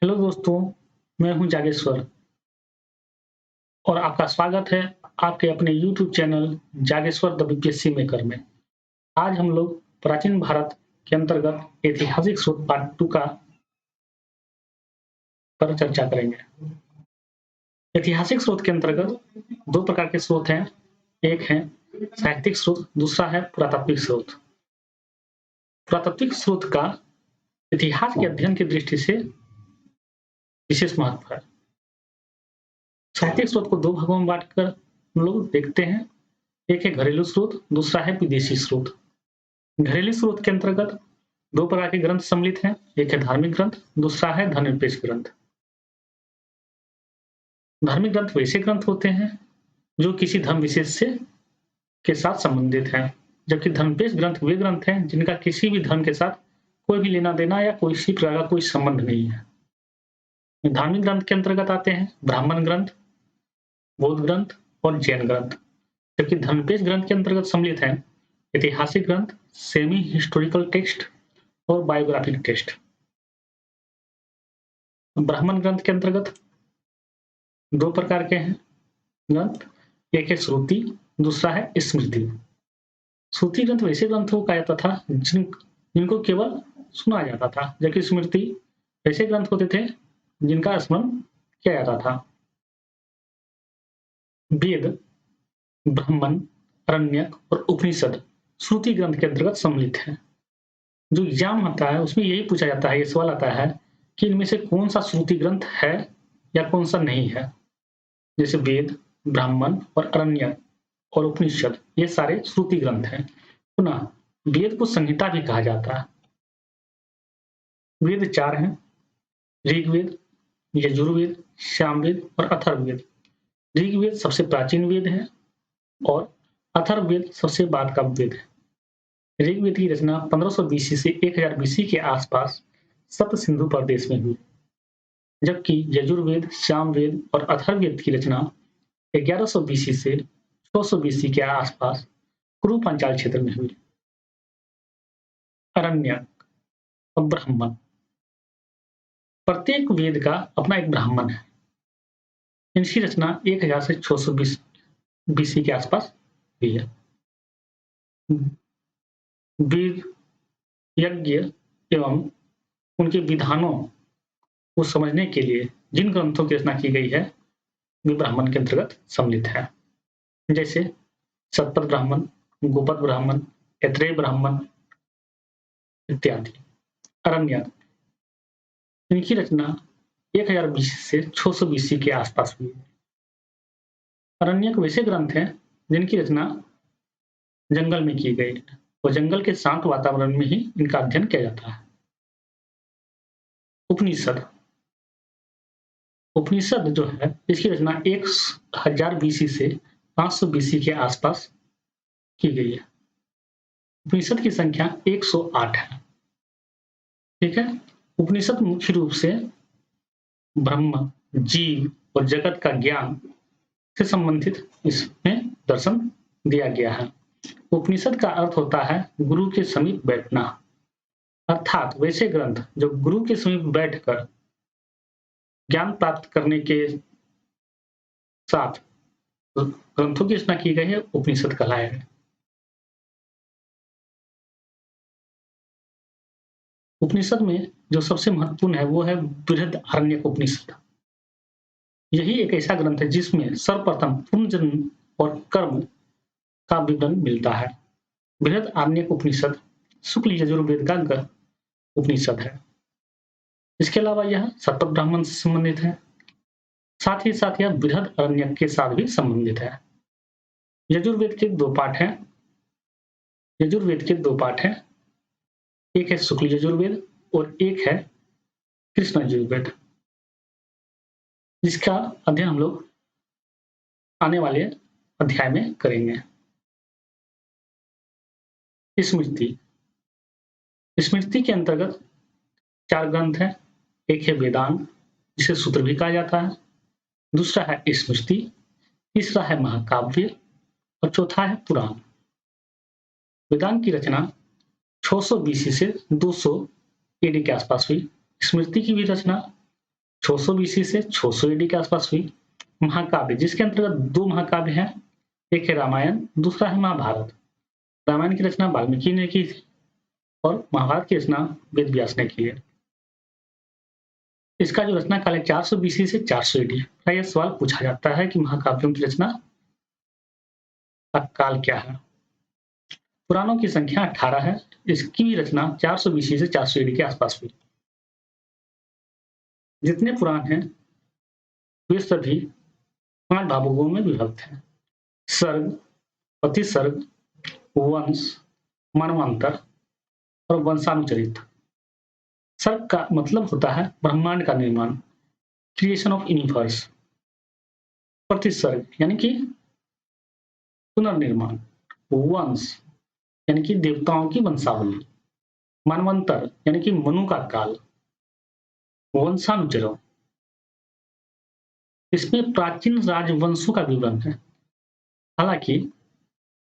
Hello दोस्तों, मैं हूं जागेश्वर और आपका स्वागत है आपके अपने YouTube channel Jageshwar the BPSC maker में। आज हम लोग प्राचीन भारत के अंतर्गत ऐतिहासिक स्रोत पार्ट 2 का पर चर्चा करेंगे। ऐतिहासिक स्रोत के अंतर्गत दो प्रकार के स्रोत हैं, एक है साहित्यिक स्रोत, दूसरा है पुरातात्विक स्रोत। पुरातात्विक स्रोत का इतिहास के अध्ययन की दृष्टि से विशेष महत्व है। साहित्यिक स्रोत को दो भागों में बांटकर हम लोग देखते हैं, एक है घरेलू स्रोत, दूसरा है विदेशी स्रोत। घरेलू स्रोत के अंतर्गत दो प्रकार के ग्रंथ सम्मिलित हैं, एक है धार्मिक ग्रंथ, दूसरा है धर्मनिरपेक्ष ग्रंथ। धार्मिक ग्रंथ वैसे ग्रंथ होते हैं जो किसी धर्म विशेष से के साथ संबंधित हैं, जबकि धर्मनिरपेक्ष ग्रंथ वे ग्रंथ हैं जिनका किसी भी धर्म के साथ कोई भी लेना देना या कोई सी प्रकार का कोई संबंध नहीं है। धार्मिक ग्रंथ के अंतर्गत आते हैं ब्राह्मण ग्रंथ, बौद्ध ग्रंथ और जैन ग्रंथ, जबकि धर्मनिरपेक्ष ग्रंथ के अंतर्गत सम्मिलित हैं ऐतिहासिक ग्रंथ, सेमी हिस्टोरिकल टेक्स्ट और बायोग्राफिक टेक्स्ट। ब्राह्मण ग्रंथ के अंतर्गत दो प्रकार के हैं ग्रंथ, एक है श्रुति, दूसरा है स्मृति। श्रुति ग्रंथ वैसे ग्रंथों को कहा जाता था जिनको केवल सुना जाता था, जबकि स्मृति वैसे ग्रंथ होते थे जिनका स्मरण किया जाता था। वेद, ब्राह्मण, अरण्यक और उपनिषद श्रुति ग्रंथ के अंतर्गत सम्मिलित है। जो एग्जाम होता है उसमें यही पूछा जाता है, ये सवाल आता है कि इनमें से कौन सा श्रुति ग्रंथ है या कौन सा नहीं है। जैसे वेद, ब्राह्मण और अरण्यक और उपनिषद ये सारे श्रुति ग्रंथ हैं। पुनः वेद को संहिता भी कहा जाता है। वेद चार हैं, ऋग्वेद, यजुर्वेद, सामवेद और अथर्ववेद। ऋग्वेद सबसे प्राचीन वेद है और अथर्ववेद सबसे बाद का वेद है। ऋग्वेद की रचना 1500 बीसी से 1000 बीसी के आसपास सप्त सिंधु प्रदेश में हुई, जबकि यजुर्वेद, सामवेद और अथर्ववेद की रचना 1100 बीसी से 600 बीसी के आसपास कुरु पांचाल क्षेत्र में हुई। अरण्यक और ब्राह्मण, प्रत्येक वेद का अपना एक ब्राह्मण है। इनकी रचना 1000 से 600 बीसी के आसपास हुई है। वेद, यज्ञ एवं उनके विधानों को समझने के लिए जिन ग्रंथों की रचना की गई है वे ब्राह्मण के अंतर्गत सम्मिलित है, जैसे शतपथ ब्राह्मण, गोपद ब्राह्मण, ऐत्रेय ब्राह्मण इत्यादि। अरण्यक, इनकी रचना 1000 बीसी से 600 बीसी के आसपास हुई है। अरण्यक वैसे ग्रंथ हैं जिनकी रचना जंगल में की गई है और जंगल के शांत वातावरण में ही इनका अध्ययन किया जाता है। उपनिषद, उपनिषद जो है इसकी रचना 1000 बीसी से 500 बीसी के आसपास की गई है। उपनिषद की संख्या 108 है। ठीक है। उपनिषद मुख्य रूप से ब्रह्म, जीव और जगत का ज्ञान से संबंधित इसमें दर्शन दिया गया है। उपनिषद का अर्थ होता है गुरु के समीप बैठना, अर्थात वैसे ग्रंथ जो गुरु के समीप बैठकर ज्ञान प्राप्त करने के साथ ग्रंथों की रचना की गई है, उपनिषद कहलाए हैं। उपनिषद में जो सबसे महत्वपूर्ण है वो है बृहदारण्यक उपनिषद। यही एक ऐसा ग्रंथ है जिसमें सर्वप्रथम पुनर्जन्म और कर्म का विवरण मिलता है। बृहदारण्यक उपनिषद शुक्ल यजुर्वेद का उपनिषद है। इसके अलावा यह शतपथ ब्राह्मण से संबंधित है, साथ ही साथ यह बृहदारण्यक के साथ भी संबंधित है। यजुर्वेद के दो पाठ हैं। यजुर्वेद के दो पाठ हैं, एक है शुक्ल यजुर्वेद और एक है कृष्ण यजुर्वेद, जिसका अध्ययन हम लोग आने वाले अध्याय में करेंगे। स्मृति, स्मृति के अंतर्गत चार ग्रंथ हैं। एक है वेदांग जिसे सूत्र भी कहा जाता है, दूसरा है स्मृति, तीसरा है महाकाव्य और चौथा है पुराण। वेदांग की रचना 600 बीसी से 200 एडी के आसपास हुई। स्मृति की भी रचना 600 बीसी से 600 एडी के आसपास हुई। महाकाव्य, जिसके अंतर्गत 2 महाकाव्य हैं, एक है रामायण, दूसरा है महाभारत। रामायण की रचना वाल्मीकि ने की और महाभारत की रचना वेद व्यास ने की है। इसका जो रचना काल है 400 बीसी से 400 एडी। यह सवाल पूछा जाता है कि महाकाव्यों की रचना का काल क्या है। पुराणों की संख्या 18 है। इसकी भी रचना 400 बीसी से 400 एडी के आसपास हुई। जितने पुराण हैं वे सभी 5 भागों में विभक्त हैं: सर्ग, प्रतिसर्ग, वंश, मनवंतर और वंशानुचरित। सर्ग का मतलब होता है ब्रह्मांड का निर्माण, क्रिएशन ऑफ यूनिवर्स। प्रतिसर्ग यानी कि पुनर्निर्माण। वंश यानी कि देवताओं की वंशावली। मनवंतर यानी कि मनु का काल। वंशानुचरण, इसमें प्राचीन राजवंशों का विवरण है। हालांकि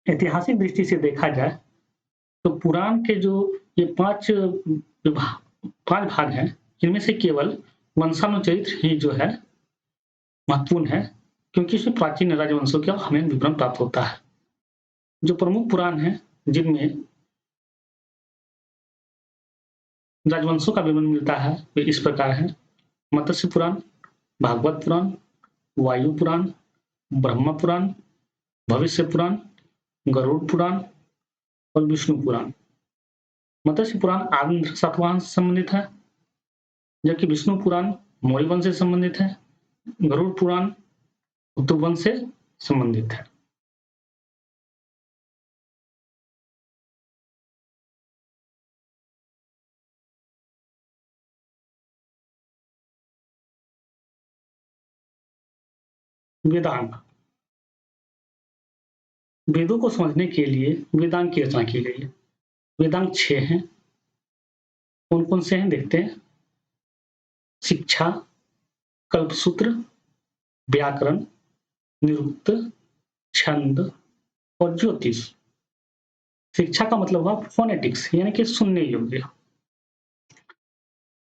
ऐतिहासिक दृष्टि से देखा जाए तो पुराण के जो ये 5 भाग हैं, इनमें से केवल वंशानुचरित ही जो है महत्वपूर्ण है, क्योंकि इसमें प्राचीन राजवंशों का हमें विवरण प्राप्त होता है। जो प्रमुख पुराण हैं जिनमें राजवंशों का विवरण मिलता है वे इस प्रकार है: मत्स्य पुराण, भागवत पुराण, वायु पुराण, ब्रह्म पुराण, भविष्य पुराण, गरुड़ पुराण और विष्णु पुराण। मत्स्य पुराण आंध्र सातवाहन से संबंधित है, जबकि विष्णु पुराण मौर्य वंश से संबंधित है। गरुड़ पुराण उत्तर वंश से संबंधित है। वेदांग, वेदों को समझने के लिए वेदांग की रचना की गई है। वेदांग 6 हैं। कौन कौन से हैं देखते हैं: शिक्षा, कल्पसूत्र, व्याकरण, निरुक्त, छंद और ज्योतिष। शिक्षा का मतलब हुआ फोनेटिक्स यानी कि सुनने योग्य।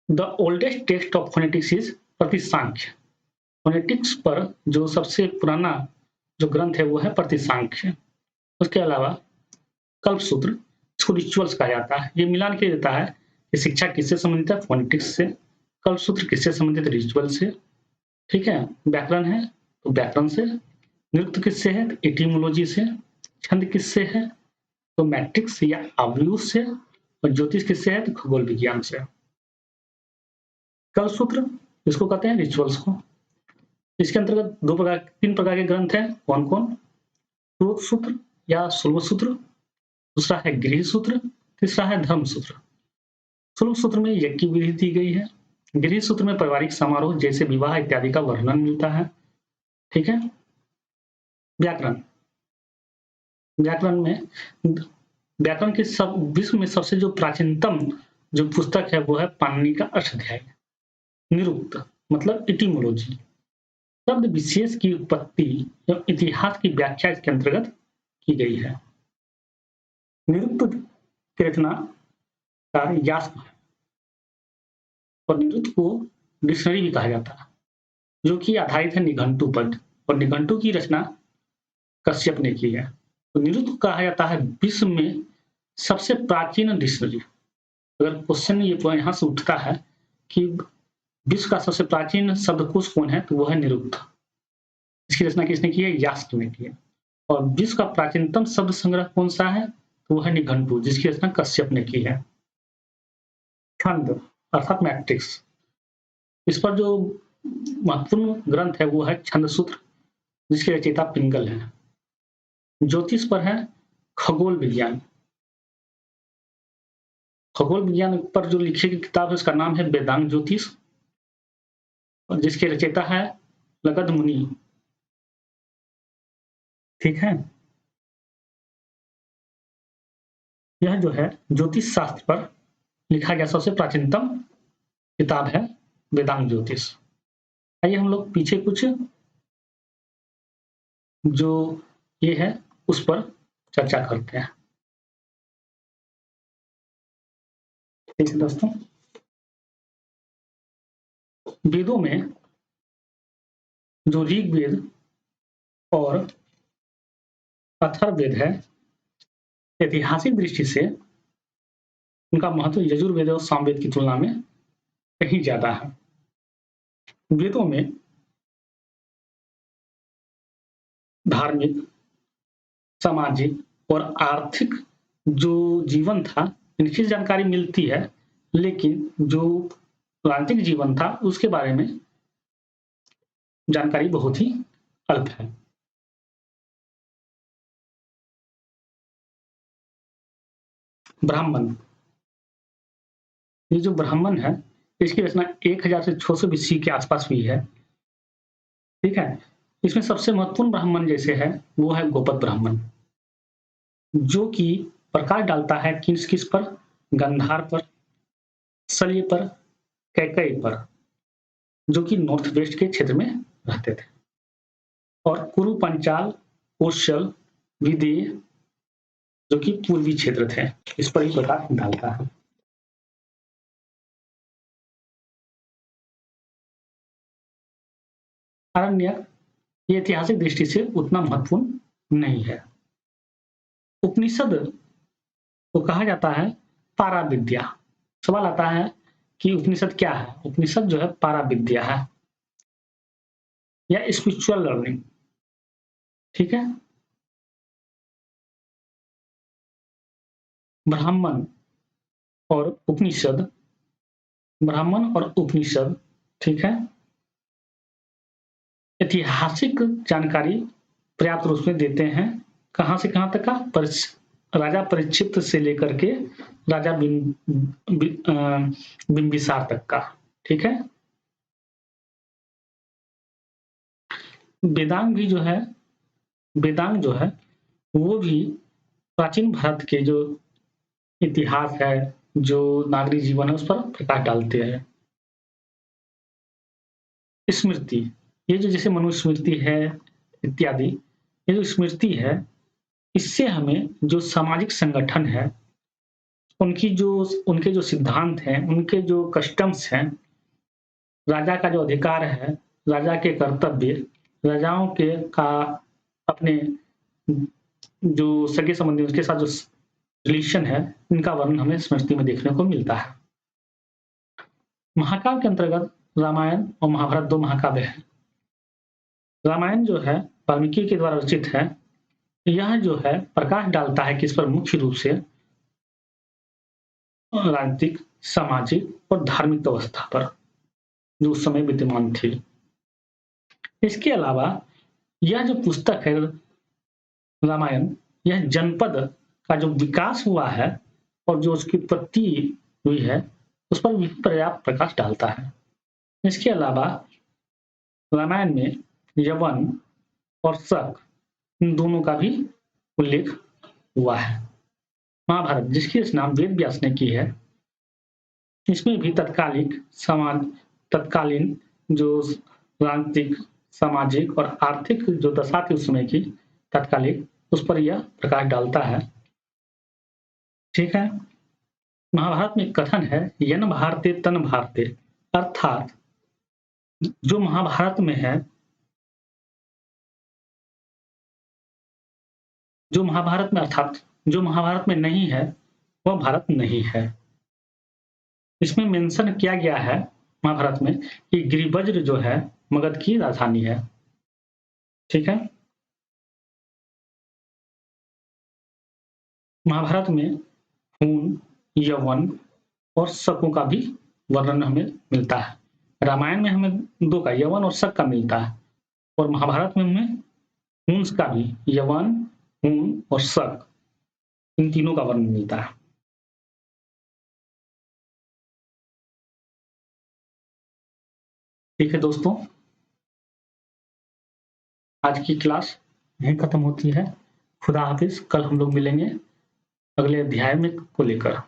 The oldest text of phonetics is Pratishakhya. Phonetics पर जो सबसे पुराना जो ग्रंथ है वो है प्रतिसांख्य। उसके अलावा कल्पसूत्र, इसको रिचुअल्स कहा जाता है। ये मिलान के देता है कि शिक्षा किससे संबंधित है, फोनेटिक्स से। कल्पसूत्र किससे संबंधित है, रिचुअल से। ठीक है। व्याकरण है तो व्याकरण से। नृत्य किससे है, एटिमोलॉजी से। छंद किससे है तो मैट्रिक्स या आव्यूह से। और ज्योतिष किससे है तो खगोल विज्ञान से। कल्पसूत्र इसको कहते हैं रिचुअल्स को। इसके अंतर्गत 3 प्रकार के ग्रंथ हैं। कौन कौन? श्रोत सूत्र या शुल्ब सूत्र, दूसरा है गृह सूत्र, तीसरा है धर्म सूत्र। शुल्ब सूत्र में यज्ञ की विधि दी गई है। गृह सूत्र में पारिवारिक समारोह जैसे विवाह इत्यादि का वर्णन मिलता है। ठीक है। व्याकरण, व्याकरण में व्याकरण के सब विश्व में सबसे जो प्राचीनतम जो पुस्तक है वो है पाणिनि का अष्टाध्यायी। निरुक्त मतलब इटिमोलॉजी, शब्द विशेष की उत्पत्ति एवं इतिहास की व्याख्या इसके अंतर्गत की गई है। निरुक्त की रचना का यास्क है और निरुक्त को डिक्शनरी भी कहा जाता है, जो कि आधारित है निघंटु पर, और निघंटु की रचना कश्यप ने की है। तो निरुक्त को कहा जाता है विश्व में सबसे प्राचीन डिक्शनरी। अगर क्वेश्चन ये यहाँ से उठता है कि विश्व का सबसे प्राचीन शब्दकोश कौन है तो वो है निरुक्त। इसकी रचना किसने की है? यास्क ने की है। और विश्व का प्राचीनतम शब्द संग्रह कौन सा है तो वो है निघंटु, जिसकी रचना कश्यप ने की है। छंद अर्थात मैट्रिक्स, इस पर जो महत्वपूर्ण ग्रंथ है वो है छंद सूत्र, जिसके रचयिता पिंगल है। ज्योतिष पर है खगोल विज्ञान। खगोल विज्ञान पर जो लिखी गई किताब है उसका नाम है वेदांग ज्योतिष, और जिसके रचयिता है लगध मुनि। ठीक है। यह जो है ज्योतिष शास्त्र पर लिखा गया सबसे प्राचीनतम किताब है वेदांग ज्योतिष। आइए हम लोग पीछे कुछ जो ये है उस पर चर्चा करते हैं। ठीक है दोस्तों, वेदों में जो ऋग्वेद और अथर्ववेद है, ऐतिहासिक दृष्टि से उनका महत्व यजुर्वेद और सामवेद की तुलना में कहीं ज्यादा है। वेदों में धार्मिक, सामाजिक और आर्थिक जो जीवन था इनकी जानकारी मिलती है, लेकिन जो राजनीतिक जीवन था उसके बारे में जानकारी बहुत ही अल्प है। ब्राह्मण, ये जो ब्राह्मण है इसकी रचना 1000 से 600 बीसी के आसपास हुई है। ठीक है, इसमें सबसे महत्वपूर्ण ब्राह्मण जैसे है वो है गोपद ब्राह्मण, जो कि प्रकाश डालता है किस किस पर, गंधार पर, शल्य पर, कैकई पर, जो कि नॉर्थ वेस्ट के क्षेत्र में रहते थे, और कुरु, पंचाल, कोशल, विदेह जो कि पूर्वी क्षेत्र थे, इस पर ही प्रकाश डालता है। आरण्यक ये ऐतिहासिक दृष्टि से उतना महत्वपूर्ण नहीं है। उपनिषद को कहा जाता है पारा विद्या। सवाल आता है कि उपनिषद क्या है? उपनिषद जो है पारा विद्या है या स्पिरिचुअल लर्निंग। ठीक है, ब्राह्मण और उपनिषद, ब्राह्मण और उपनिषद, ठीक है, ऐतिहासिक जानकारी पर्याप्त रूप में देते हैं। कहां से कहां तक का? राजा परीक्षित से लेकर के राजा बिंबिसार तक का। ठीक है, वेदांग भी जो है, वेदांग जो है वो भी प्राचीन भारत के जो इतिहास है, जो नागरिक जीवन है उस पर प्रकाश डालते हैं। स्मृति, ये जो जैसे मनुस्मृति है इत्यादि, ये जो स्मृति है इससे हमें जो सामाजिक संगठन है उनके जो सिद्धांत हैं, उनके जो कस्टम्स हैं, राजा का जो अधिकार है, राजा के कर्तव्य, राजाओं के का अपने जो सगे संबंधी उसके साथ जो रिलेशन है, इनका वर्णन हमें स्मृति में देखने को मिलता है। महाकाव्य के अंतर्गत रामायण और महाभारत दो महाकाव्य हैं। रामायण जो है वाल्मीकि के द्वारा रचित है। यह जो है प्रकाश डालता है कि इस पर मुख्य रूप से राजनीतिक, सामाजिक और धार्मिक व्यवस्था पर जो उस समय विद्यमान थी। इसके अलावा यह जो पुस्तक है रामायण, यह जनपद का जो विकास हुआ है और जो उसकी उत्पत्ति हुई है उस पर भी पर्याप्त प्रकाश डालता है। इसके अलावा रामायण में यवन और शक इन दोनों का भी उल्लेख हुआ है। महाभारत जिसकी रचना वेद व्यास ने की है, इसमें भी तत्कालीन जो राजनीतिक, सामाजिक और आर्थिक जो दशा थी उस समय की तत्कालिक, उस पर यह प्रकाश डालता है। ठीक है, महाभारत में कथन है यन भारते तन भारते, अर्थात जो महाभारत में है, जो महाभारत में अर्थात जो महाभारत में नहीं है वह भारत नहीं है। इसमें मेंशन किया गया है महाभारत में कि गिरिवज्र जो है मगध की राजधानी है। ठीक है, महाभारत में खून, यौवन और शकों का भी वर्णन हमें मिलता है। रामायण में हमें दो का, यौवन और शक का मिलता है, और महाभारत में हमें खून का भी, यौवन, खून और शक इन तीनों का वर्णन मिलता है। ठीक है दोस्तों, आज की क्लास यहीं खत्म होती है। खुदा हाफिज। कल हम लोग मिलेंगे अगले अध्याय में को लेकर।